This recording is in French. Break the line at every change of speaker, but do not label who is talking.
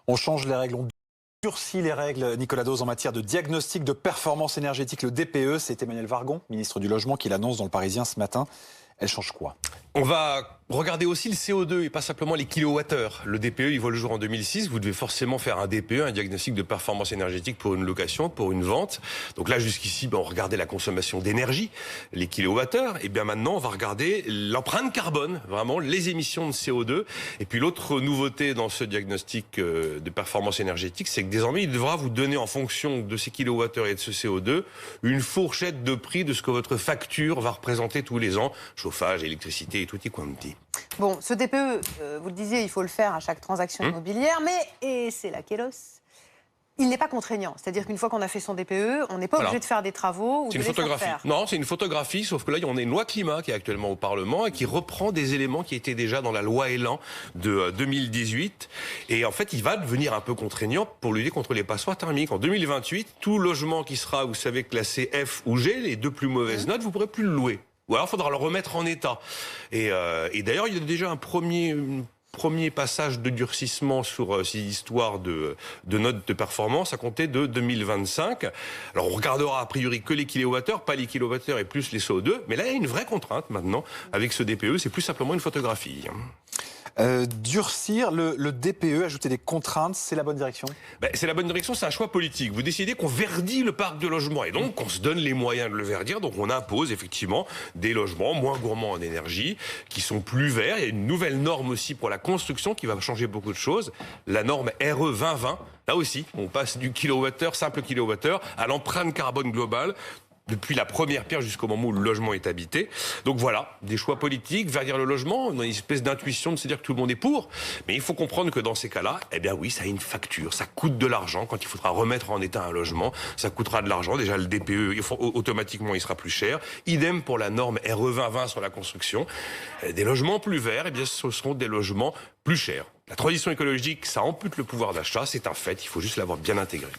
On change les règles, on durcit les règles, Nicolas Dose, en matière de diagnostic de performance énergétique, le DPE. C'est Emmanuel Vargon, ministre du Logement, qui l'annonce dans Le Parisien ce matin. Elle change quoi?
On va regarder aussi le CO2 et pas simplement les kilowattheures. Le DPE, il voit le jour en 2006. Vous devez forcément faire un DPE, un diagnostic de performance énergétique pour une location, pour une vente. Donc là, jusqu'ici, on regardait la consommation d'énergie, les kilowattheures. Et bien maintenant, on va regarder l'empreinte carbone, vraiment les émissions de CO2. Et puis l'autre nouveauté dans ce diagnostic de performance énergétique, c'est que désormais, il devra vous donner en fonction de ces kilowattheures et de ce CO2 une fourchette de prix de ce que votre facture va représenter tous les ans. Chauffage, électricité et tutti quanti.
Bon, ce DPE, vous le disiez, il faut le faire à chaque transaction immobilière, mais, et c'est la kélos, il n'est pas contraignant. C'est-à-dire qu'une fois qu'on a fait son DPE, on n'est pas obligé de faire des travaux ou
c'est
de
une
les faire
photographie.
faire.
Non, c'est une photographie, sauf que là, on a une loi climat qui est actuellement au Parlement et qui reprend des éléments qui étaient déjà dans la loi Elan de 2018. Et en fait, il va devenir un peu contraignant pour lutter contre les passoires thermiques. En 2028, tout logement qui sera, vous savez, classé F ou G, les deux plus mauvaises notes, vous ne pourrez plus le louer. Ou alors, il faudra le remettre en état. Et d'ailleurs, il y a déjà un premier passage de durcissement sur ces histoires de notes de performance à compter de 2025. Alors, on regardera a priori que les kilowattheures, pas les kilowattheures et plus les CO2. Mais là, il y a une vraie contrainte maintenant avec ce DPE. C'est plus simplement une photographie.
Durcir le DPE, ajouter des contraintes, c'est la bonne direction?
C'est la bonne direction, c'est un choix politique. Vous décidez qu'on verdit le parc de logement et donc qu'on se donne les moyens de le verdir. Donc on impose effectivement des logements moins gourmands en énergie, qui sont plus verts. Il y a une nouvelle norme aussi pour la construction qui va changer beaucoup de choses. La norme RE 2020, là aussi, on passe du kilowattheure, simple kilowattheure, à l'empreinte carbone globale, depuis la première pierre jusqu'au moment où le logement est habité. Donc voilà, des choix politiques, verdir le logement, on a une espèce d'intuition de se dire que tout le monde est pour. Mais il faut comprendre que dans ces cas-là, eh bien oui, ça a une facture, ça coûte de l'argent. Quand il faudra remettre en état un logement, ça coûtera de l'argent. Déjà, le DPE, automatiquement, il sera plus cher. Idem pour la norme RE 2020 sur la construction. Des logements plus verts, eh bien ce seront des logements plus chers. La transition écologique, ça ampute le pouvoir d'achat, c'est un fait, il faut juste l'avoir bien intégré.